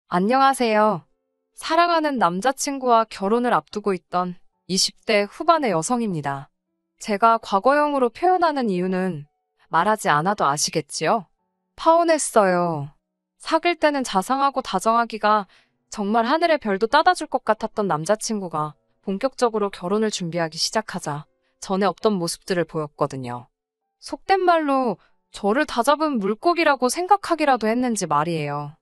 안녕하세요. 사랑하는 남자친구와 결혼을 앞두고 있던 20대 후반의 여성입니다. 제가 과거형으로 표현하는 이유는 말하지 않아도 아시겠지요? 파혼했어요. 사귈 때는 자상하고 다정하기가 정말 하늘의 별도 따다 줄 것 같았던 남자친구가 본격적으로 결혼을 준비하기 시작하자 전에 없던 모습들을 보였거든요. 속된 말로 저를 다잡은 물고기라고 생각하기라도 했는지 말이에요.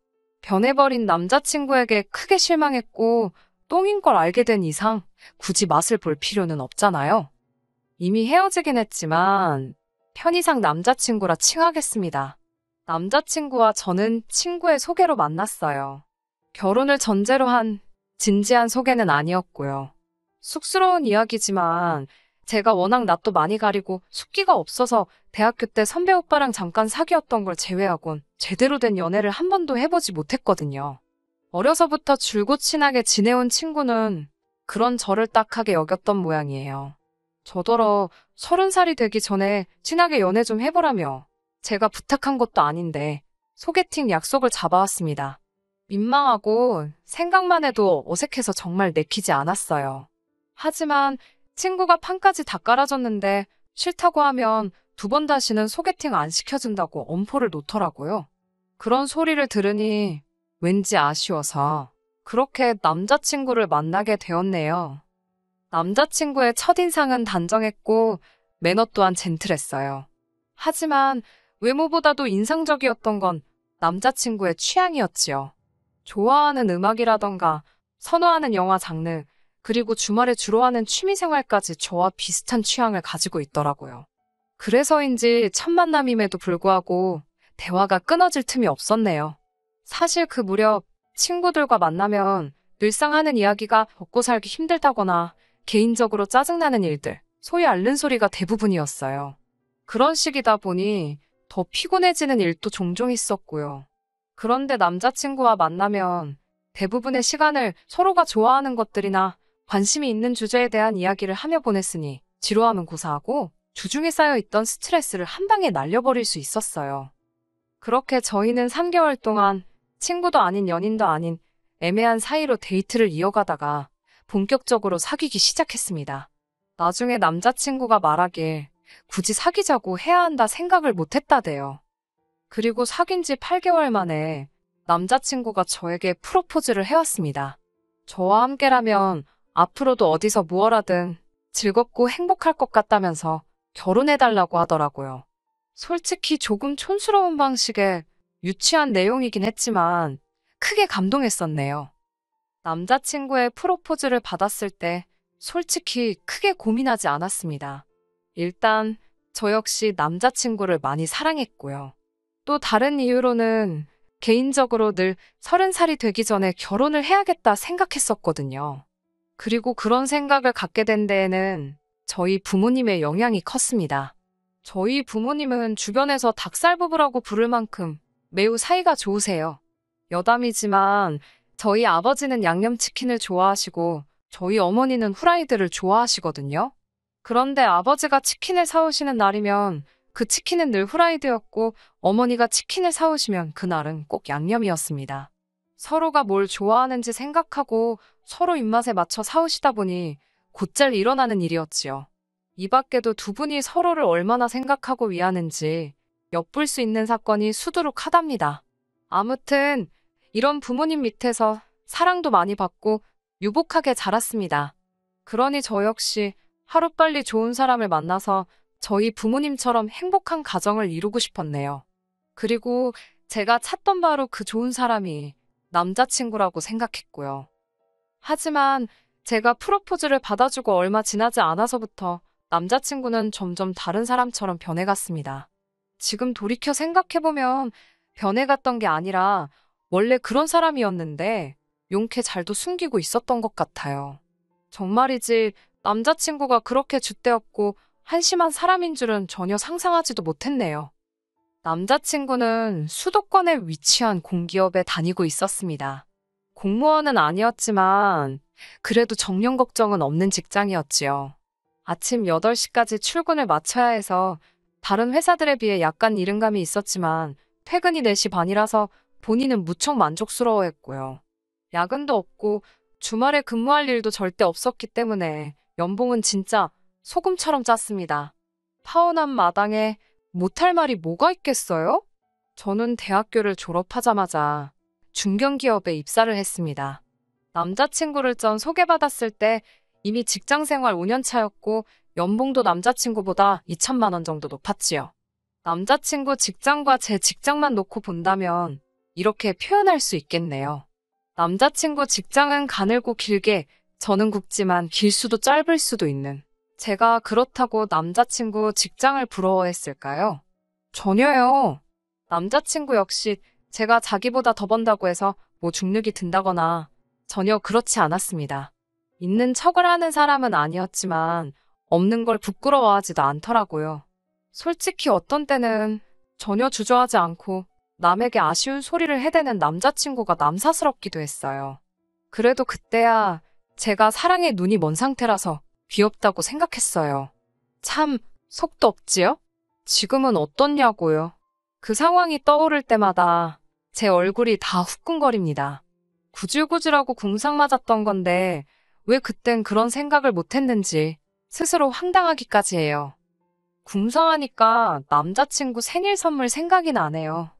변해버린 남자친구에게 크게 실망했고 똥인 걸 알게 된 이상 굳이 맛을 볼 필요는 없잖아요. 이미 헤어지긴 했지만 편의상 남자친구라 칭하겠습니다. 남자친구와 저는 친구의 소개로 만났어요. 결혼을 전제로 한 진지한 소개는 아니었고요. 쑥스러운 이야기지만 제가 워낙 낯도 많이 가리고 숫기가 없어서 대학교 때 선배 오빠랑 잠깐 사귀었던 걸 제외하곤 제대로 된 연애를 한 번도 해보지 못했거든요. 어려서부터 줄곧 친하게 지내온 친구는 그런 저를 딱하게 여겼던 모양이에요. 저더러 30살이 되기 전에 친하게 연애 좀 해보라며 제가 부탁한 것도 아닌데 소개팅 약속을 잡아왔습니다. 민망하고 생각만 해도 어색해서 정말 내키지 않았어요. 하지만 친구가 판까지 다 깔아줬는데 싫다고 하면 2번 다시는 소개팅 안 시켜준다고 엄포를 놓더라고요. 그런 소리를 들으니 왠지 아쉬워서 그렇게 남자친구를 만나게 되었네요. 남자친구의 첫인상은 단정했고 매너 또한 젠틀했어요. 하지만 외모보다도 인상적이었던 건 남자친구의 취향이었지요. 좋아하는 음악이라던가 선호하는 영화 장르, 그리고 주말에 주로 하는 취미생활까지 저와 비슷한 취향을 가지고 있더라고요. 그래서인지 첫 만남임에도 불구하고 대화가 끊어질 틈이 없었네요. 사실 그 무렵 친구들과 만나면 늘상 하는 이야기가 먹고 살기 힘들다거나 개인적으로 짜증나는 일들, 소위 앓는 소리가 대부분이었어요. 그런 시기다 보니 더 피곤해지는 일도 종종 있었고요. 그런데 남자친구와 만나면 대부분의 시간을 서로가 좋아하는 것들이나 관심이 있는 주제에 대한 이야기를 하며 보냈으니 지루함은 고사하고 주중에 쌓여있던 스트레스를 한 방에 날려버릴 수 있었어요. 그렇게 저희는 3개월 동안 친구도 아닌 연인도 아닌 애매한 사이로 데이트를 이어가다가 본격적으로 사귀기 시작했습니다. 나중에 남자친구가 말하길 굳이 사귀자고 해야 한다 생각을 못했다대요. 그리고 사귄 지 8개월 만에 남자친구가 저에게 프로포즈를 해왔습니다. 저와 함께라면 앞으로도 어디서 무얼 하든 즐겁고 행복할 것 같다면서 결혼해달라고 하더라고요. 솔직히 조금 촌스러운 방식의 유치한 내용이긴 했지만 크게 감동했었네요. 남자친구의 프로포즈를 받았을 때 솔직히 크게 고민하지 않았습니다. 일단 저 역시 남자친구를 많이 사랑했고요. 또 다른 이유로는 개인적으로 늘 30살이 되기 전에 결혼을 해야겠다 생각했었거든요. 그리고 그런 생각을 갖게 된 데에는 저희 부모님의 영향이 컸습니다. 저희 부모님은 주변에서 닭살 부부라고 부를 만큼 매우 사이가 좋으세요. 여담이지만 저희 아버지는 양념치킨을 좋아하시고 저희 어머니는 후라이드를 좋아하시거든요. 그런데 아버지가 치킨을 사오시는 날이면 그 치킨은 늘 후라이드였고 어머니가 치킨을 사오시면 그날은 꼭 양념이었습니다. 서로가 뭘 좋아하는지 생각하고 서로 입맛에 맞춰 사오시다 보니 곧잘 일어나는 일이었지요. 이 밖에도 두 분이 서로를 얼마나 생각하고 위하는지 엿볼 수 있는 사건이 수두룩하답니다. 아무튼 이런 부모님 밑에서 사랑도 많이 받고 유복하게 자랐습니다. 그러니 저 역시 하루빨리 좋은 사람을 만나서 저희 부모님처럼 행복한 가정을 이루고 싶었네요. 그리고 제가 찾던 바로 그 좋은 사람이 남자친구라고 생각했고요. 하지만 제가 프로포즈를 받아주고 얼마 지나지 않아서부터 남자친구는 점점 다른 사람처럼 변해갔습니다. 지금 돌이켜 생각해보면 변해갔던 게 아니라 원래 그런 사람이었는데 용케 잘도 숨기고 있었던 것 같아요. 정말이지 남자친구가 그렇게 줏대없고 한심한 사람인 줄은 전혀 상상하지도 못했네요. 남자친구는 수도권에 위치한 공기업에 다니고 있었습니다. 공무원은 아니었지만 그래도 정년 걱정은 없는 직장이었지요. 아침 8시까지 출근을 마쳐야 해서 다른 회사들에 비해 약간 이른감이 있었지만 퇴근이 4시 반이라서 본인은 무척 만족스러워했고요. 야근도 없고 주말에 근무할 일도 절대 없었기 때문에 연봉은 진짜 소금처럼 짰습니다. 파혼한 마당에 못할 말이 뭐가 있겠어요? 저는 대학교를 졸업하자마자 중견기업에 입사를 했습니다. 남자친구를 전 소개받았을 때 이미 직장생활 5년 차였고 연봉도 남자친구보다 2천만 원 정도 높았지요. 남자친구 직장과 제 직장만 놓고 본다면 이렇게 표현할 수 있겠네요. 남자친구 직장은 가늘고 길게, 저는 굵지만 길 수도 짧을 수도 있는. 제가 그렇다고 남자친구 직장을 부러워했을까요? 전혀요. 남자친구 역시 제가 자기보다 더 번다고 해서 뭐 중력이 든다거나 전혀 그렇지 않았습니다. 있는 척을 하는 사람은 아니었지만 없는 걸 부끄러워하지도 않더라고요. 솔직히 어떤 때는 전혀 주저하지 않고 남에게 아쉬운 소리를 해대는 남자친구가 남사스럽기도 했어요. 그래도 그때야 제가 사랑에 눈이 먼 상태라서 귀엽다고 생각했어요. 참 속도 없지요? 지금은 어떻냐고요. 그 상황이 떠오를 때마다 제 얼굴이 다 후끈거립니다. 구질구질하고 궁상 맞았던 건데 왜 그땐 그런 생각을 못했는지 스스로 황당하기까지 해요. 궁상하니까 남자친구 생일 선물 생각이 나네요.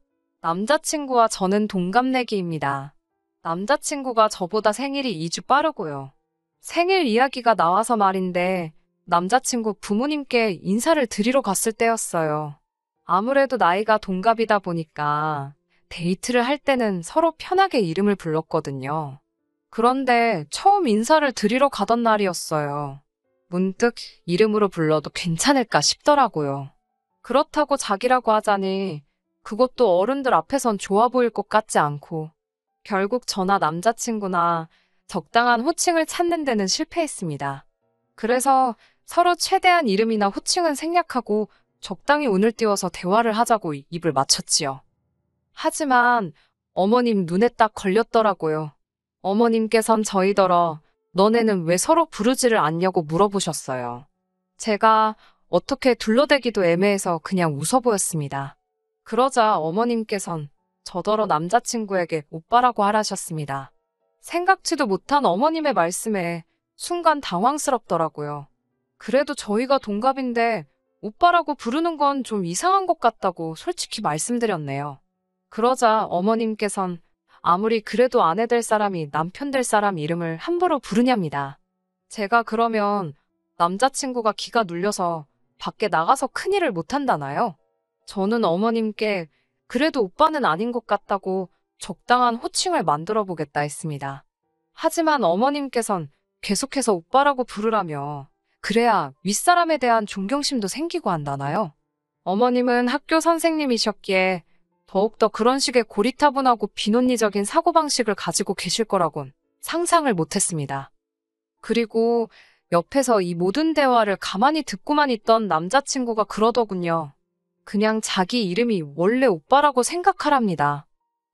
남자친구와 저는 동갑내기입니다. 남자친구가 저보다 생일이 2주 빠르고요. 생일 이야기가 나와서 말인데 남자친구 부모님께 인사를 드리러 갔을 때였어요. 아무래도 나이가 동갑이다 보니까 데이트를 할 때는 서로 편하게 이름을 불렀거든요. 그런데 처음 인사를 드리러 가던 날이었어요. 문득 이름으로 불러도 괜찮을까 싶더라고요. 그렇다고 자기라고 하자니 그것도 어른들 앞에선 좋아 보일 것 같지 않고 결국 저나 남자친구나 적당한 호칭을 찾는 데는 실패했습니다. 그래서 서로 최대한 이름이나 호칭은 생략하고 적당히 운을 띄워서 대화를 하자고 입을 맞췄지요. 하지만 어머님 눈에 딱 걸렸더라고요. 어머님께선 저희더러 너네는 왜 서로 부르지를 않냐고 물어보셨어요. 제가 어떻게 둘러대기도 애매해서 그냥 웃어 보였습니다. 그러자 어머님께선 저더러 남자친구에게 오빠라고 하라셨습니다. 생각지도 못한 어머님의 말씀에 순간 당황스럽더라고요. 그래도 저희가 동갑인데 오빠라고 부르는 건 좀 이상한 것 같다고 솔직히 말씀드렸네요. 그러자 어머님께선 아무리 그래도 아내 될 사람이 남편 될 사람 이름을 함부로 부르냐입니다. 제가 그러면 남자친구가 기가 눌려서 밖에 나가서 큰일을 못한다나요? 저는 어머님께 그래도 오빠는 아닌 것 같다고 적당한 호칭을 만들어 보겠다 했습니다. 하지만 어머님께선 계속해서 오빠라고 부르라며 그래야 윗사람에 대한 존경심도 생기고 한다나요? 어머님은 학교 선생님이셨기에 더욱더 그런 식의 고리타분하고 비논리적인 사고방식을 가지고 계실 거라곤 상상을 못했습니다. 그리고 옆에서 이 모든 대화를 가만히 듣고만 있던 남자친구가 그러더군요. 그냥 자기 이름이 원래 오빠라고 생각하랍니다.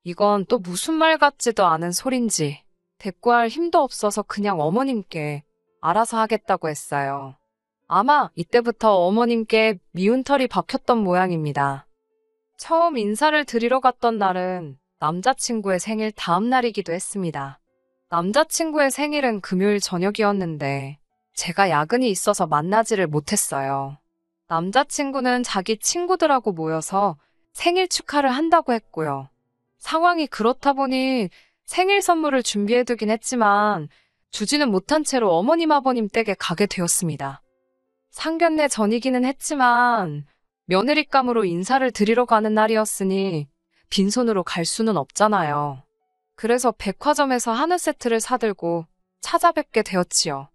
이건 또 무슨 말 같지도 않은 소린지 대꾸할 힘도 없어서 그냥 어머님께 알아서 하겠다고 했어요. 아마 이때부터 어머님께 미운 털이 박혔던 모양입니다. 처음 인사를 드리러 갔던 날은 남자친구의 생일 다음 날이기도 했습니다. 남자친구의 생일은 금요일 저녁이었는데 제가 야근이 있어서 만나지를 못했어요. 남자친구는 자기 친구들하고 모여서 생일 축하를 한다고 했고요. 상황이 그렇다 보니 생일 선물을 준비해두긴 했지만 주지는 못한 채로 어머님 아버님 댁에 가게 되었습니다. 상견례 전이기는 했지만 며느리감으로 인사를 드리러 가는 날이었으니 빈손으로 갈 수는 없잖아요. 그래서 백화점에서 한우 세트를 사들고 찾아뵙게 되었지요.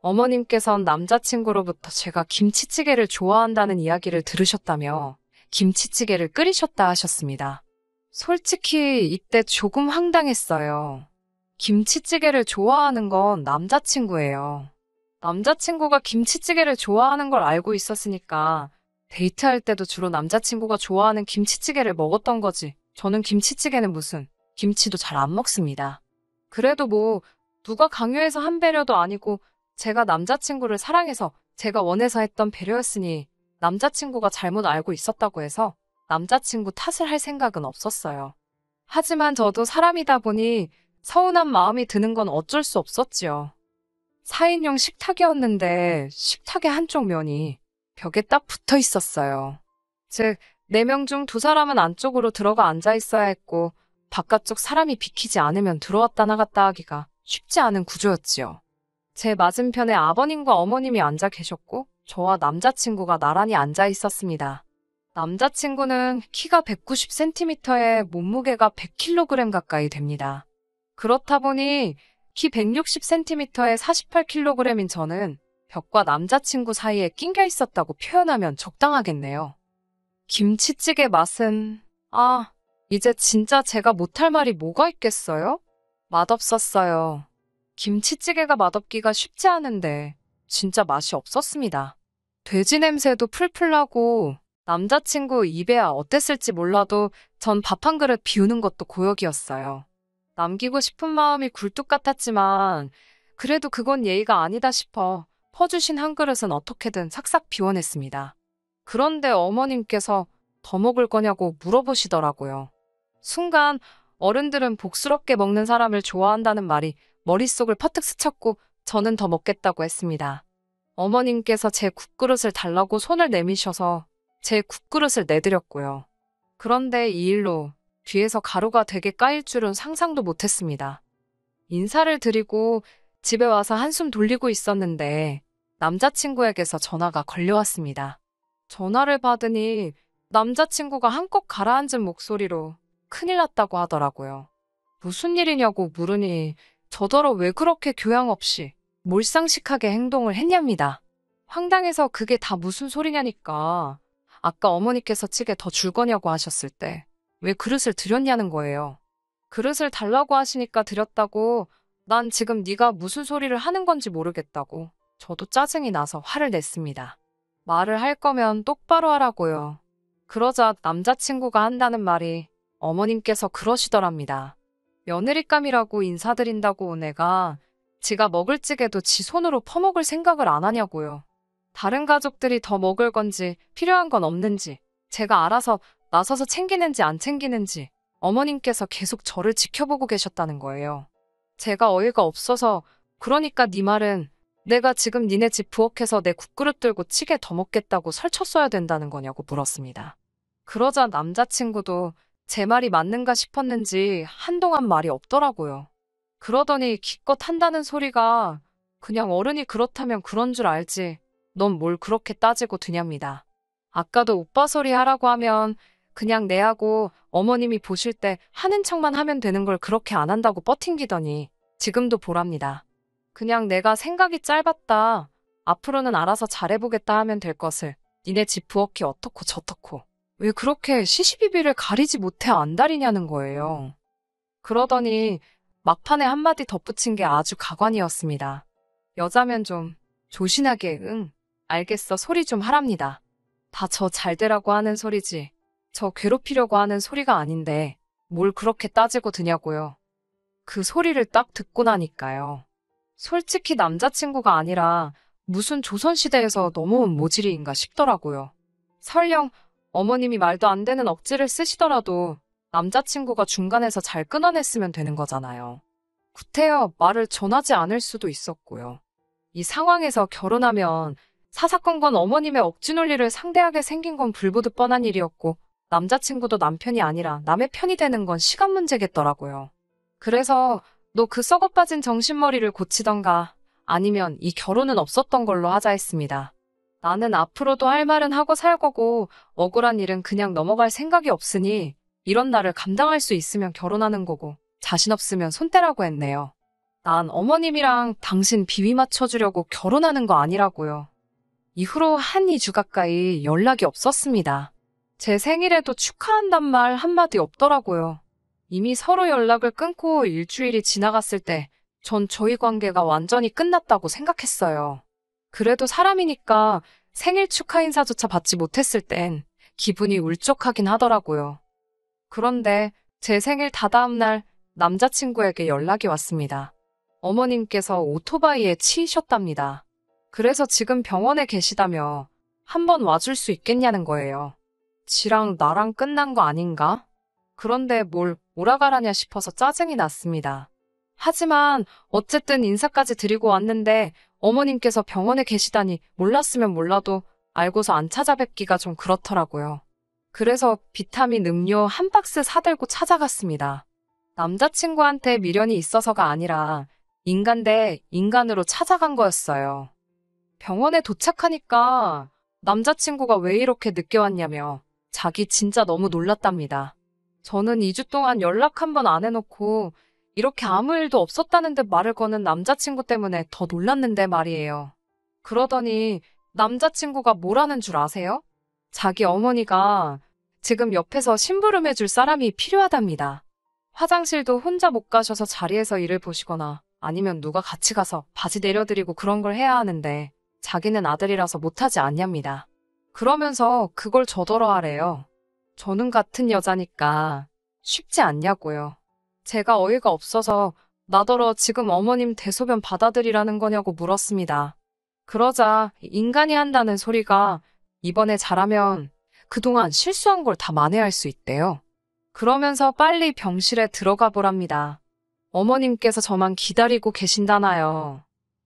어머님께선 남자친구로부터 제가 김치찌개를 좋아한다는 이야기를 들으셨다며 김치찌개를 끓이셨다 하셨습니다. 솔직히 이때 조금 황당했어요. 김치찌개를 좋아하는 건 남자친구예요. 남자친구가 김치찌개를 좋아하는 걸 알고 있었으니까 데이트할 때도 주로 남자친구가 좋아하는 김치찌개를 먹었던 거지. 저는 김치찌개는 무슨 김치도 잘 안 먹습니다. 그래도 뭐 누가 강요해서 한 배려도 아니고 제가 남자친구를 사랑해서 제가 원해서 했던 배려였으니 남자친구가 잘못 알고 있었다고 해서 남자친구 탓을 할 생각은 없었어요. 하지만 저도 사람이다 보니 서운한 마음이 드는 건 어쩔 수 없었지요. 4인용 식탁이었는데 식탁의 한쪽 면이 벽에 딱 붙어 있었어요. 즉, 4명 중 2사람은 안쪽으로 들어가 앉아 있어야 했고 바깥쪽 사람이 비키지 않으면 들어왔다 나갔다 하기가 쉽지 않은 구조였지요. 제 맞은편에 아버님과 어머님이 앉아 계셨고 저와 남자친구가 나란히 앉아 있었습니다. 남자친구는 키가 190cm에 몸무게가 100kg 가까이 됩니다. 그렇다 보니 키 160cm에 48kg인 저는 벽과 남자친구 사이에 낑겨 있었다고 표현하면 적당하겠네요. 김치찌개 맛은, 이제 진짜 제가 못할 말이 뭐가 있겠어요? 맛없었어요. 김치찌개가 맛없기가 쉽지 않은데 진짜 맛이 없었습니다. 돼지 냄새도 풀풀 나고 남자친구 입에야 어땠을지 몰라도 전 밥 한 그릇 비우는 것도 고역이었어요. 남기고 싶은 마음이 굴뚝 같았지만 그래도 그건 예의가 아니다 싶어 퍼주신 한 그릇은 어떻게든 싹싹 비워냈습니다. 그런데 어머님께서 더 먹을 거냐고 물어보시더라고요. 순간 어른들은 복스럽게 먹는 사람을 좋아한다는 말이 머릿속을 퍼뜩 스쳤고 저는 더 먹겠다고 했습니다. 어머님께서 제 국그릇을 달라고 손을 내미셔서 제 국그릇을 내드렸고요. 그런데 이 일로 뒤에서 가루가 되게 까일 줄은 상상도 못했습니다. 인사를 드리고 집에 와서 한숨 돌리고 있었는데 남자친구에게서 전화가 걸려왔습니다. 전화를 받으니 남자친구가 한껏 가라앉은 목소리로 큰일 났다고 하더라고요. 무슨 일이냐고 물으니 저더러 왜 그렇게 교양 없이 몰상식하게 행동을 했냐입니다. 황당해서 그게 다 무슨 소리냐니까 아까 어머니께서 찌개 더 줄 거냐고 하셨을 때 왜 그릇을 드렸냐는 거예요. 그릇을 달라고 하시니까 드렸다고 난 지금 네가 무슨 소리를 하는 건지 모르겠다고 저도 짜증이 나서 화를 냈습니다. 말을 할 거면 똑바로 하라고요. 그러자 남자친구가 한다는 말이 어머님께서 그러시더랍니다. 며느리감이라고 인사드린다고 온 애가 지가 먹을 찌개도 지 손으로 퍼먹을 생각을 안 하냐고요. 다른 가족들이 더 먹을 건지 필요한 건 없는지 제가 알아서 나서서 챙기는지 안 챙기는지 어머님께서 계속 저를 지켜보고 계셨다는 거예요. 제가 어이가 없어서 그러니까 네 말은 내가 지금 니네 집 부엌에서 내 국그릇 들고 찌개 더 먹겠다고 설쳤어야 된다는 거냐고 물었습니다. 그러자 남자친구도 제 말이 맞는가 싶었는지 한동안 말이 없더라고요. 그러더니 기껏 한다는 소리가 그냥 어른이 그렇다면 그런 줄 알지 넌 뭘 그렇게 따지고 드냐입니다. 아까도 오빠 소리 하라고 하면 그냥 내하고 어머님이 보실 때 하는 척만 하면 되는 걸 그렇게 안 한다고 뻗팅기더니 지금도 보랍니다. 그냥 내가 생각이 짧았다. 앞으로는 알아서 잘해보겠다 하면 될 것을 니네 집 부엌이 어떻고 저떻고 왜 그렇게 시시비비를 가리지 못해 안달이냐는 거예요. 그러더니 막판에 한마디 덧붙인 게 아주 가관이었습니다. 여자면 좀 조신하게 알겠어 소리 좀 하랍니다. 다 저 잘되라고 하는 소리지 저 괴롭히려고 하는 소리가 아닌데 뭘 그렇게 따지고 드냐고요. 그 소리를 딱 듣고 나니까요. 솔직히 남자친구가 아니라 무슨 조선시대에서 넘어온 모질이인가 싶더라고요. 설령 어머님이 말도 안 되는 억지를 쓰시더라도 남자친구가 중간에서 잘 끊어냈으면 되는 거잖아요. 구태여 말을 전하지 않을 수도 있었고요. 이 상황에서 결혼하면 사사건건 어머님의 억지 논리를 상대하게 생긴 건 불보듯 뻔한 일이었고 남자친구도 남편이 아니라 남의 편이 되는 건 시간 문제겠더라고요. 그래서 너 그 썩어빠진 정신머리를 고치던가 아니면 이 결혼은 없었던 걸로 하자 했습니다. 나는 앞으로도 할 말은 하고 살 거고 억울한 일은 그냥 넘어갈 생각이 없으니 이런 나를 감당할 수 있으면 결혼하는 거고 자신 없으면 손 떼라고 했네요. 난 어머님이랑 당신 비위 맞춰주려고 결혼하는 거 아니라고요. 이후로 한 2주 가까이 연락이 없었습니다. 제 생일에도 축하한단 말 한마디 없더라고요. 이미 서로 연락을 끊고 일주일이 지나갔을 때 전 저희 관계가 완전히 끝났다고 생각했어요. 그래도 사람이니까 생일 축하 인사조차 받지 못했을 땐 기분이 울적하긴 하더라고요. 그런데 제 생일 다다음 날 남자친구에게 연락이 왔습니다. 어머님께서 오토바이에 치이셨답니다. 그래서 지금 병원에 계시다며 한번 와줄 수 있겠냐는 거예요. 지랑 나랑 끝난 거 아닌가? 그런데 뭘 오라가라냐 싶어서 짜증이 났습니다. 하지만 어쨌든 인사까지 드리고 왔는데 어머님께서 병원에 계시다니 몰랐으면 몰라도 알고서 안 찾아뵙기가 좀 그렇더라고요. 그래서 비타민 음료 한 박스 사들고 찾아갔습니다. 남자친구한테 미련이 있어서가 아니라 인간 대 인간으로 찾아간 거였어요. 병원에 도착하니까 남자친구가 왜 이렇게 늦게 왔냐며 자기 진짜 너무 놀랐답니다. 저는 2주 동안 연락 한 번 안 해놓고 이렇게 아무 일도 없었다는데 말을 거는 남자친구 때문에 더 놀랐는데 말이에요. 그러더니 남자친구가 뭐라는 줄 아세요? 자기 어머니가 지금 옆에서 심부름해줄 사람이 필요하답니다. 화장실도 혼자 못 가셔서 자리에서 일을 보시거나 아니면 누가 같이 가서 바지 내려드리고 그런 걸 해야 하는데 자기는 아들이라서 못하지 않냐입니다. 그러면서 그걸 저더러 하래요. 저는 같은 여자니까 쉽지 않냐고요. 제가 어이가 없어서 나더러 지금 어머님 대소변 받아들이라는 거냐고 물었습니다. 그러자 인간이 한다는 소리가 이번에 잘하면 그동안 실수한 걸 다 만회할 수 있대요. 그러면서 빨리 병실에 들어가 보랍니다. 어머님께서 저만 기다리고 계신다나요.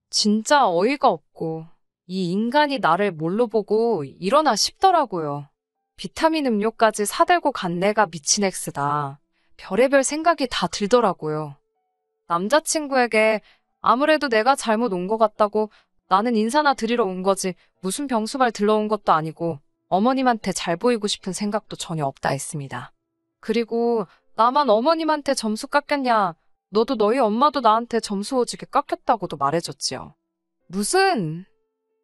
진짜 어이가 없고 이 인간이 나를 뭘로 보고 이러나 싶더라고요. 비타민 음료까지 사들고 간 내가 미친 엑스다. 별의별 생각이 다 들더라고요. 남자친구에게 아무래도 내가 잘못 온 것 같다고 나는 인사나 드리러 온 거지 무슨 병수발 들러온 것도 아니고 어머님한테 잘 보이고 싶은 생각도 전혀 없다 했습니다. 그리고 나만 어머님한테 점수 깎였냐? 너도 너희 엄마도 나한테 점수 오지게 깎였다고도 말해줬지요. 무슨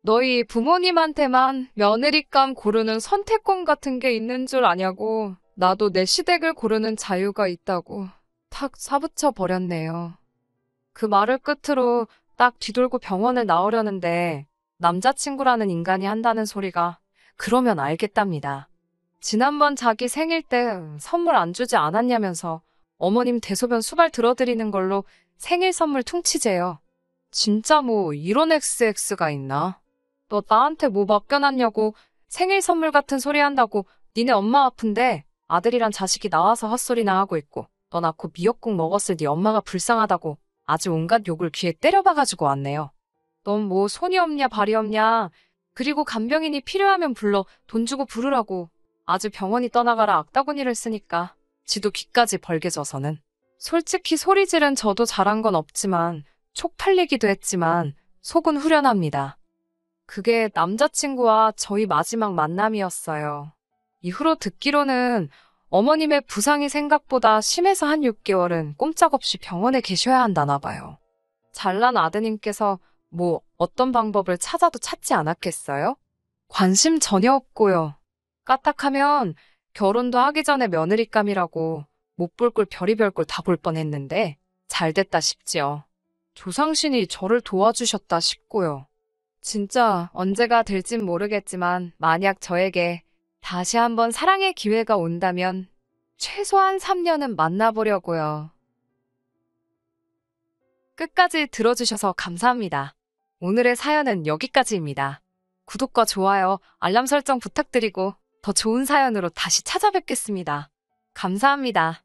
너희 부모님한테만 며느리감 고르는 선택권 같은 게 있는 줄 아냐고. 나도 내 시댁을 고르는 자유가 있다고 탁 사붙여 버렸네요. 그 말을 끝으로 딱 뒤돌고 병원을 나오려는데 남자친구라는 인간이 한다는 소리가 그러면 알겠답니다. 지난번 자기 생일 때 선물 안 주지 않았냐면서 어머님 대소변 수발 들어드리는 걸로 생일 선물 퉁치재요. 진짜 뭐 이런 XX가 있나? 너 나한테 뭐 맡겨놨냐고 생일 선물 같은 소리 한다고 니네 엄마 아픈데 아들이란 자식이 나와서 헛소리나 하고 있고 너 낳고 미역국 먹었을 네 엄마가 불쌍하다고 아주 온갖 욕을 귀에 때려박아주고 왔네요. 넌 뭐 손이 없냐 발이 없냐. 그리고 간병인이 필요하면 불러 돈 주고 부르라고. 아주 병원이 떠나가라 악다구니를 쓰니까 지도 귀까지 벌게 져서는. 솔직히 소리 지른 저도 잘한 건 없지만 쪽팔리기도 했지만 속은 후련합니다. 그게 남자친구와 저희 마지막 만남이었어요. 이후로 듣기로는 어머님의 부상이 생각보다 심해서 한 6개월은 꼼짝없이 병원에 계셔야 한다나 봐요. 잘난 아드님께서 뭐 어떤 방법을 찾아도 찾지 않았겠어요? 관심 전혀 없고요. 까딱하면 결혼도 하기 전에 며느리감이라고 못 볼 걸 별의별 걸 다 볼 뻔했는데 잘 됐다 싶지요. 조상신이 저를 도와주셨다 싶고요. 진짜 언제가 될진 모르겠지만 만약 저에게 다시 한번 사랑의 기회가 온다면 최소한 3년은 만나보려고요. 끝까지 들어주셔서 감사합니다. 오늘의 사연은 여기까지입니다. 구독과 좋아요, 알람 설정 부탁드리고 더 좋은 사연으로 다시 찾아뵙겠습니다. 감사합니다.